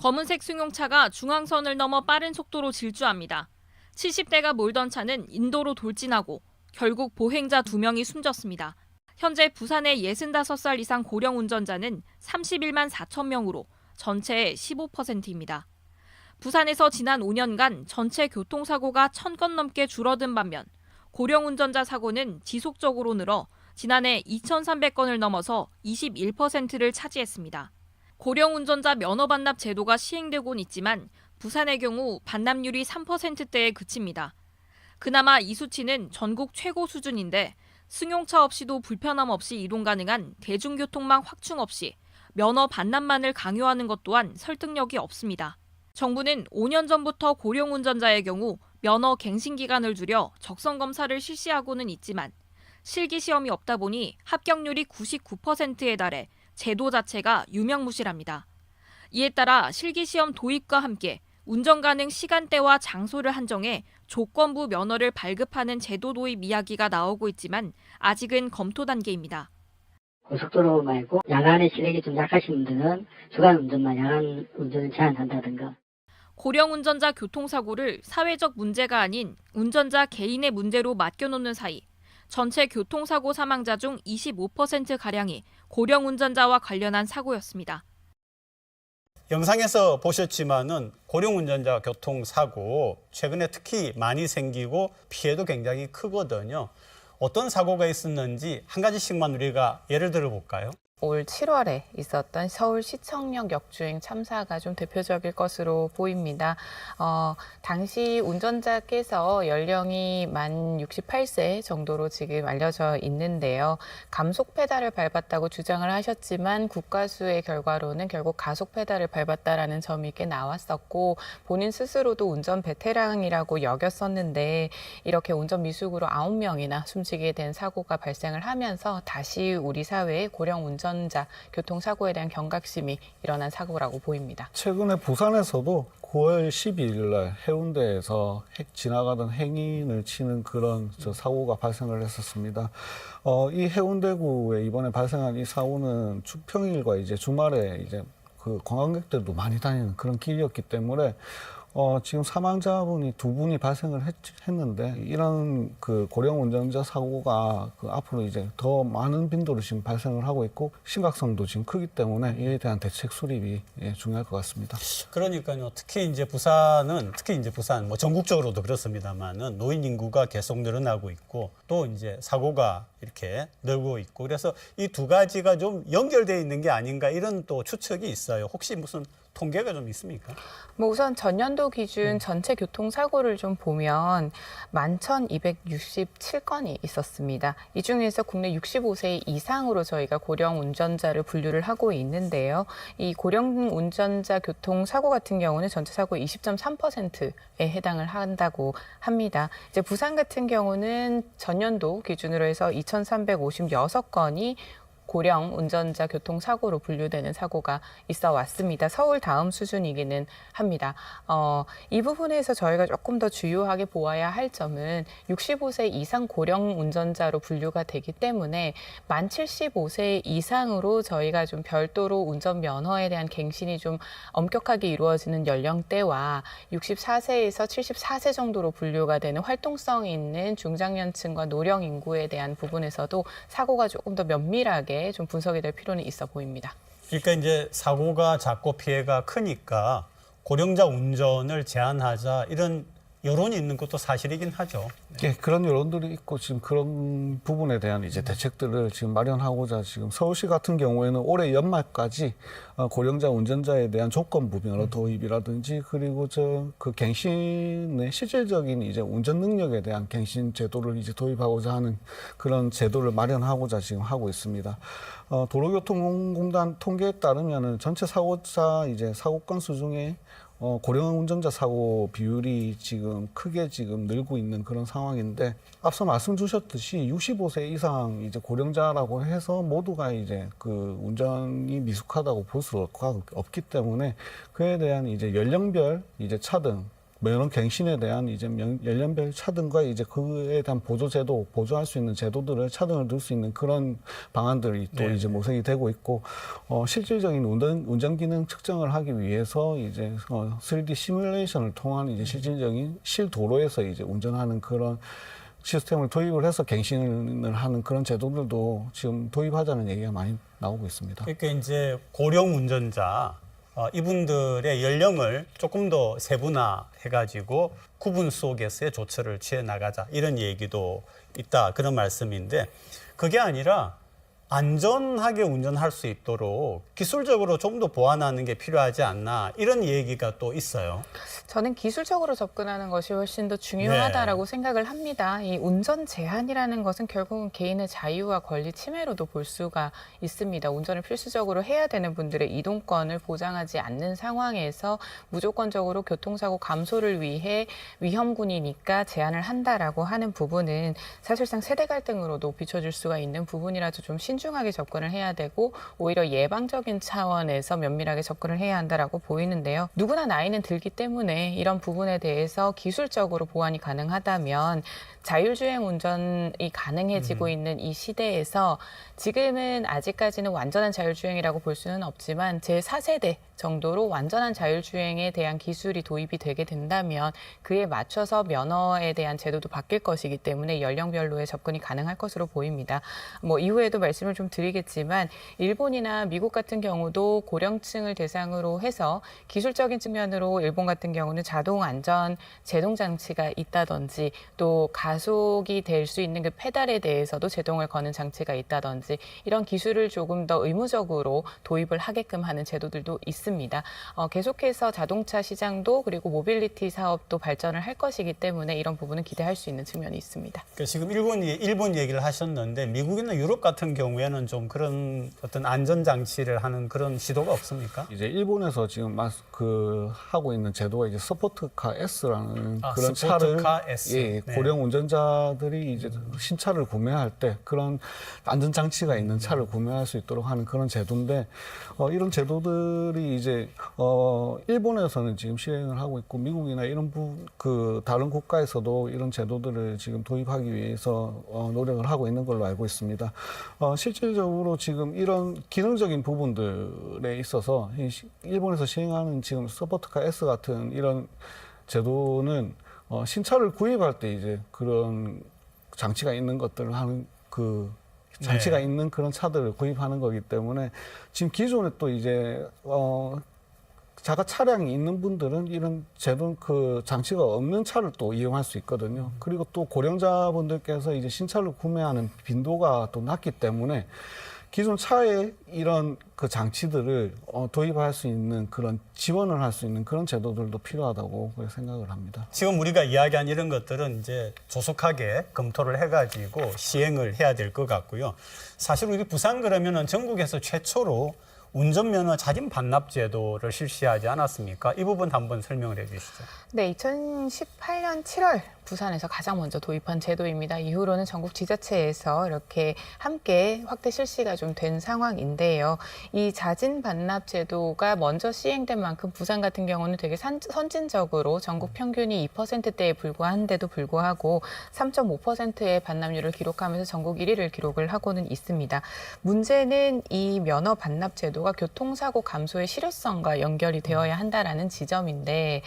검은색 승용차가 중앙선을 넘어 빠른 속도로 질주합니다. 70대가 몰던 차는 인도로 돌진하고 결국 보행자 2명이 숨졌습니다. 현재 부산의 65살 이상 고령 운전자는 31만 4천 명으로 전체의 15%입니다. 부산에서 지난 5년간 전체 교통사고가 1,000건 넘게 줄어든 반면 고령 운전자 사고는 지속적으로 늘어 지난해 2,300건을 넘어서 21%를 차지했습니다. 고령 운전자 면허 반납 제도가 시행되곤 있지만 부산의 경우 반납률이 3%대에 그칩니다. 그나마 이 수치는 전국 최고 수준인데 승용차 없이도 불편함 없이 이동 가능한 대중교통망 확충 없이 면허 반납만을 강요하는 것 또한 설득력이 없습니다. 정부는 5년 전부터 고령 운전자의 경우 면허 갱신 기간을 줄여 적성 검사를 실시하고는 있지만 실기 시험이 없다 보니 합격률이 99%에 달해 제도 자체가 유명무실합니다. 이에 따라 실기 시험 도입과 함께 운전 가능 시간대와 장소를 한정해 조건부 면허를 발급하는 제도 도입 이야기가 나오고 있지만 아직은 검토 단계입니다. 고속도로 말고 야간에 시력이 좀 약하신 분들은 주간 운전만 야간 운전을 제한한다든가. 고령 운전자 교통사고를 사회적 문제가 아닌 운전자 개인의 문제로 맡겨놓는 사이 전체 교통사고 사망자 중 25%가량이 고령 운전자와 관련한 사고였습니다. 영상에서 보셨지만은 고령 운전자 교통사고 최근에 특히 많이 생기고 피해도 굉장히 크거든요. 어떤 사고가 있었는지 한 가지씩만 우리가 예를 들어 볼까요? 올 7월에 있었던 서울시청역 역주행 참사가 좀 대표적일 것으로 보입니다. 당시 운전자께서 연령이 만 68세 정도로 지금 알려져 있는데요. 감속 페달을 밟았다고 주장을 하셨지만 국과수의 결과로는 결국 가속 페달을 밟았다라는 점이 꽤 나왔었고 본인 스스로도 운전 베테랑이라고 여겼었는데 이렇게 운전 미숙으로 9명이나 숨지게 된 사고가 발생을 하면서 다시 우리 사회의 고령 운전자 교통사고에 대한 경각심이 일어난 사고라고 보입니다. 최근에 부산에서도 9월 12일 날 해운대에서 지나가던 행인을 치는 그런 사고가 발생을 했었습니다. 이 해운대구에 이번에 발생한 이 사고는 평일과 이제 주말에 이제 그 관광객들도 많이 다니는 그런 길이었기 때문에 지금 사망자분이 2분이 발생을 했는데 이런 그 고령 운전자 사고가 앞으로 이제 더 많은 빈도로 지금 발생을 하고 있고 심각성도 지금 크기 때문에 이에 대한 대책 수립이 중요할 것 같습니다. 그러니까요. 특히 이제 부산 뭐 전국적으로도 그렇습니다만은 노인 인구가 계속 늘어나고 있고 또 이제 사고가 이렇게 늘고 있고 그래서 이 두 가지가 좀 연결되어 있는 게 아닌가 이런 또 추측이 있어요. 혹시 무슨 통계가 좀 있습니까? 우선 전년도 기준 전체 교통사고를 좀 보면 11,267건이 있었습니다. 이 중에서 국내 65세 이상으로 저희가 고령 운전자를 분류를 하고 있는데요. 이 고령 운전자 교통사고 같은 경우는 전체 사고의 20.3%에 해당을 한다고 합니다. 이제 부산 같은 경우는 전년도 기준으로 해서 2,356건이 고령 운전자 교통사고로 분류되는 사고가 있어 왔습니다. 서울 다음 수준이기는 합니다. 이 부분에서 저희가 조금 더 주요하게 보아야 할 점은 65세 이상 고령 운전자로 분류가 되기 때문에 만 75세 이상으로 저희가 좀 별도로 운전 면허에 대한 갱신이 좀 엄격하게 이루어지는 연령대와 64세에서 74세 정도로 분류가 되는 활동성 있는 중장년층과 노령 인구에 대한 부분에서도 사고가 조금 더 면밀하게 좀 분석이 될 필요는 있어 보입니다. 그러니까 이제 사고가 작고 피해가 크니까 고령자 운전을 제한하자 이런 여론이 있는 것도 사실이긴 하죠. 예, 그런 여론들이 있고 지금 그런 부분에 대한 이제 대책들을 지금 마련하고자 지금 서울시 같은 경우에는 올해 연말까지 고령자 운전자에 대한 조건부 면허 도입이라든지 그리고 그 갱신의 실질적인 이제 운전 능력에 대한 갱신 제도를 이제 도입하고자 하는 그런 제도를 마련하고자 지금 하고 있습니다. 도로교통공단 통계에 따르면은 전체 사고자 이제 사고 건수 중에 고령 운전자 사고 비율이 지금 크게 지금 늘고 있는 그런 상황인데 앞서 말씀 주셨듯이 65세 이상 이제 고령자라고 해서 모두가 이제 그 운전이 미숙하다고 볼 수가 없기 때문에 그에 대한 이제 연령별 이제 차등 면허 갱신에 대한 이제 연령별 차등과 이제 그에 대한 보조제도, 보조할 수 있는 제도들을 차등을 둘 수 있는 그런 방안들이 또 네. 이제 모색이 되고 있고, 실질적인 운전 기능 측정을 하기 위해서 이제 3D 시뮬레이션을 통한 이제 실질적인 실도로에서 이제 운전하는 그런 시스템을 도입을 해서 갱신을 하는 그런 제도들도 지금 도입하자는 얘기가 많이 나오고 있습니다. 그러니까 이제 고령 운전자 이분들의 연령을 조금 더 세분화해가지고 구분 속에서의 조처를 취해 나가자 이런 얘기도 있다 그런 말씀인데 그게 아니라 안전하게 운전할 수 있도록 기술적으로 좀 더 보완하는 게 필요하지 않나 이런 얘기가 또 있어요. 저는 기술적으로 접근하는 것이 훨씬 더 중요하다라고 네. 생각을 합니다. 이 운전 제한이라는 것은 결국은 개인의 자유와 권리 침해로도 볼 수가 있습니다. 운전을 필수적으로 해야 되는 분들의 이동권을 보장하지 않는 상황에서 무조건적으로 교통사고 감소를 위해 위험군이니까 제한을 한다라고 하는 부분은 사실상 세대 갈등으로도 비춰질 수가 있는 부분이라서 좀 신중하게 접근을 해야 되고 오히려 예방적인 차원에서 면밀하게 접근을 해야 한다라고 보이는데요. 누구나 나이는 들기 때문에 이런 부분에 대해서 기술적으로 보완이 가능하다면 자율주행 운전이 가능해지고 있는 이 시대에서 지금은 아직까지는 완전한 자율주행이라고 볼 수는 없지만 제4세대 정도로 완전한 자율주행에 대한 기술이 도입이 되게 된다면 그에 맞춰서 면허에 대한 제도도 바뀔 것이기 때문에 연령별로의 접근이 가능할 것으로 보입니다. 이후에도 말씀을 좀 드리겠지만 일본이나 미국 같은 경우도 고령층을 대상으로 해서 기술적인 측면으로 일본 같은 경우는 자동 안전 제동 장치가 있다든지 또 가속이 될 수 있는 그 페달에 대해서도 제동을 거는 장치가 있다든지 이런 기술을 조금 더 의무적으로 도입을 하게끔 하는 제도들도 있습니다. 계속해서 자동차 시장도 그리고 모빌리티 사업도 발전을 할 것이기 때문에 이런 부분은 기대할 수 있는 측면이 있습니다. 그러니까 지금 일본 얘기를 하셨는데 미국이나 유럽 같은 경우에는 좀 그런 어떤 안전 장치를 하는 그런 시도가 없습니까? 이제 일본에서 지금 하고 있는 제도가 이제 서포트카 S라는 그런 서포트카 차를 S. 예, 네. 고령 운전자들이 이제 신차를 구매할 때 그런 안전 장치가 있는 차를 구매할 수 있도록 하는 그런 제도인데 이런 제도들이 이제 일본에서는 지금 시행을 하고 있고 미국이나 이런 다른 국가에서도 이런 제도들을 지금 도입하기 위해서 노력을 하고 있는 걸로 알고 있습니다. 실질적으로 지금 이런 기능적인 부분들에 있어서 일본에서 시행하는 지금 서포트카 S 같은 이런 제도는 신차를 구입할 때 이제 그런 장치가 있는 것들을 하는 장치가 네. 있는 그런 차들을 구입하는 거기 때문에 지금 기존에 또 이제 자가 차량이 있는 분들은 이런 제도 장치가 없는 차를 또 이용할 수 있거든요. 그리고 또 고령자분들께서 이제 신차를 구매하는 빈도가 또 낮기 때문에 기존 차에 이런 장치들을 도입할 수 있는 그런 지원을 할 수 있는 그런 제도들도 필요하다고 생각을 합니다. 지금 우리가 이야기한 이런 것들은 이제 조속하게 검토를 해가지고 시행을 해야 될 것 같고요. 사실 우리 부산 그러면은 전국에서 최초로 운전면허 자진 반납 제도를 실시하지 않았습니까? 이 부분 한번 설명을 해 주시죠. 네, 2018년 7월 부산에서 가장 먼저 도입한 제도입니다. 이후로는 전국 지자체에서 이렇게 함께 확대 실시가 좀 된 상황인데요. 이 자진 반납 제도가 먼저 시행된 만큼 부산 같은 경우는 되게 선진적으로 전국 평균이 2%대에 불과한데도 불구하고 3.5%의 반납률을 기록하면서 전국 1위를 기록을 하고는 있습니다. 문제는 이 면허 반납 제도가 교통사고 감소의 실효성과 연결이 되어야 한다라는 지점인데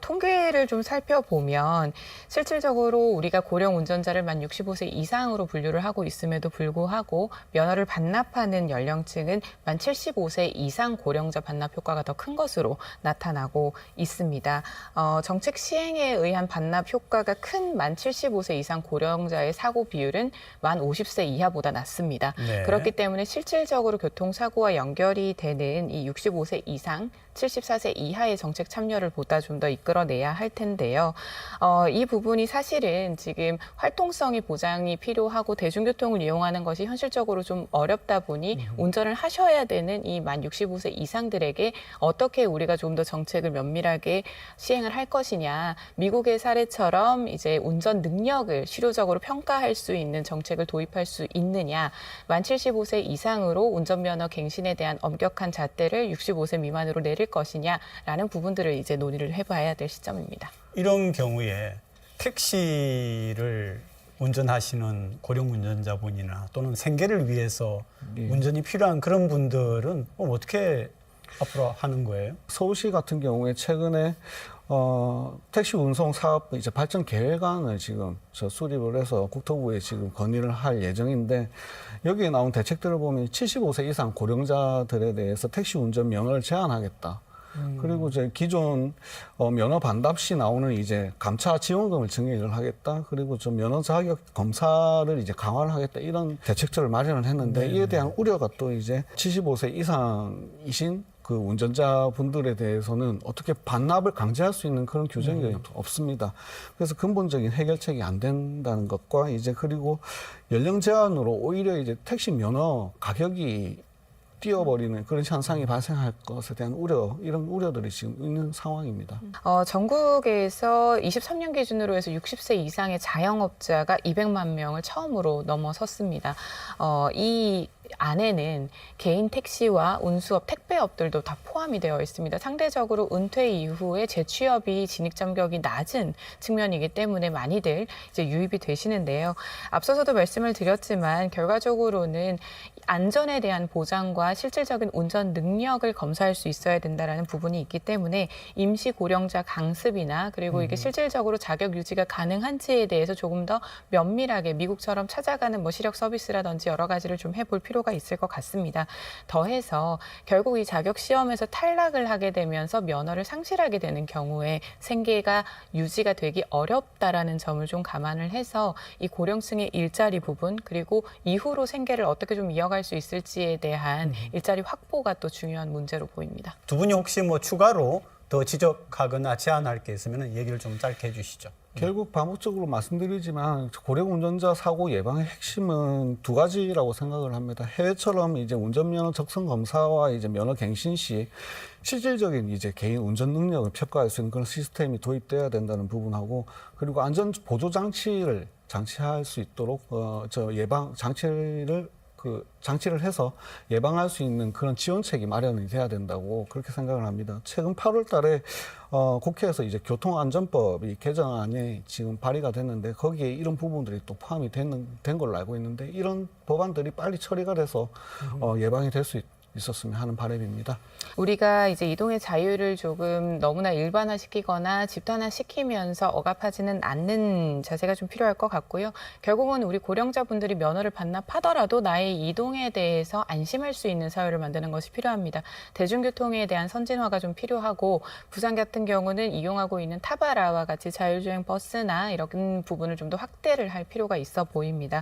통계를 좀 살펴보면 실질적으로 우리가 고령 운전자를 만 65세 이상으로 분류를 하고 있음에도 불구하고 면허를 반납하는 연령층은 만 75세 이상 고령자 반납 효과가 더 큰 것으로 나타나고 있습니다. 정책 시행에 의한 반납 효과가 큰 만 75세 이상 고령자의 사고 비율은 만 50세 이하보다 낮습니다. 네. 그렇기 때문에 실질적으로 교통사고와 연결이 되는 이 65세 이상 74세 이하의 정책 참여를 보다 좀 더 이끌어내야 할 텐데요. 이 부분이 사실은 지금 활동성이 보장이 필요하고 대중교통을 이용하는 것이 현실적으로 좀 어렵다 보니 운전을 하셔야 되는 이 만 65세 이상들에게 어떻게 우리가 좀 더 정책을 면밀하게 시행을 할 것이냐. 미국의 사례처럼 이제 운전 능력을 실효적으로 평가할 수 있는 정책을 도입할 수 있느냐. 만 75세 이상으로 운전면허 갱신에 대한 엄격한 잣대를 65세 미만으로 내릴 것이냐라는 부분들을 이제 논의를 해봐야 봐야 될 시점입니다. 이런 경우에 택시를 운전하시는 고령 운전자분이나 또는 생계를 위해서 예. 운전이 필요한 그런 분들은 어떻게 앞으로 하는 거예요? 서울시 같은 경우에 최근에 택시 운송 사업 이제 발전 계획안을 지금 수립을 해서 국토부에 지금 건의를 할 예정인데 여기에 나온 대책들을 보면 75세 이상 고령자들에 대해서 택시 운전 면허를 제한하겠다. 그리고 이제 기존 면허 반납 시 나오는 이제 감차 지원금을 증액을 하겠다. 그리고 좀 면허 자격 검사를 이제 강화를 하겠다. 이런 대책들을 마련을 했는데 이에 대한 우려가 또 이제 75세 이상이신 그 운전자분들에 대해서는 어떻게 반납을 강제할 수 있는 그런 규정이 없습니다. 그래서 근본적인 해결책이 안 된다는 것과 이제 그리고 연령 제한으로 오히려 이제 택시 면허 가격이 뛰어버리는 그런 현상이 발생할 것에 대한 이런 우려들이 지금 있는 상황입니다. 전국에서 23년 기준으로 해서 60세 이상의 자영업자가 200만 명을 처음으로 넘어섰습니다. 이 안에는 개인 택시와 운수업, 택배업들도 다 포함이 되어 있습니다. 상대적으로 은퇴 이후에 재취업이 진입 장벽이 낮은 측면이기 때문에 많이들 이제 유입이 되시는데요. 앞서서도 말씀을 드렸지만 결과적으로는 안전에 대한 보장과 실질적인 운전 능력을 검사할 수 있어야 된다는 부분이 있기 때문에 임시 고령자 강습이나 그리고 이게 실질적으로 자격 유지가 가능한지에 대해서 조금 더 면밀하게 미국처럼 찾아가는 뭐 시력 서비스라든지 여러 가지를 좀 해볼 필요가 있을 것 같습니다. 더해서 결국 이 자격 시험에서 탈락을 하게 되면서 면허를 상실하게 되는 경우에 생계가 유지가 되기 어렵다라는 점을 좀 감안을 해서 이 고령층의 일자리 부분 그리고 이후로 생계를 어떻게 좀 이어갈 수 있을지에 대한 일자리 확보가 또 중요한 문제로 보입니다. 두 분이 혹시 뭐 추가로 더 지적하거나 제안할 게 있으면 얘기를 좀 짧게 해주시죠. 결국 반복적으로 말씀드리지만 고령 운전자 사고 예방의 핵심은 두 가지라고 생각을 합니다. 해외처럼 이제 운전면허 적성 검사와 이제 면허 갱신 시 실질적인 이제 개인 운전 능력을 평가할 수 있는 그런 시스템이 도입돼야 된다는 부분하고 그리고 안전 보조 장치를 장치할 수 있도록 예방 장치를 해서 예방할 수 있는 그런 지원책이 마련이 돼야 된다고 그렇게 생각을 합니다. 최근 8월 달에 국회에서 이제 교통안전법이 개정안이 지금 발의가 됐는데 거기에 이런 부분들이 또 포함이 된 걸로 알고 있는데 이런 법안들이 빨리 처리가 돼서 예방이 될 수 있었으면 하는 바람입니다. 우리가 이제 이동의 자유를 조금 너무나 일반화시키거나 집단화시키면서 억압하지는 않는 자세가 좀 필요할 것 같고요. 결국은 우리 고령자분들이 면허를 반납하더라도 나의 이동에 대해서 안심할 수 있는 사회를 만드는 것이 필요합니다. 대중교통에 대한 선진화가 좀 필요하고 부산 같은 경우는 이용하고 있는 타바라와 같이 자율주행 버스나 이런 부분을 좀 더 확대를 할 필요가 있어 보입니다.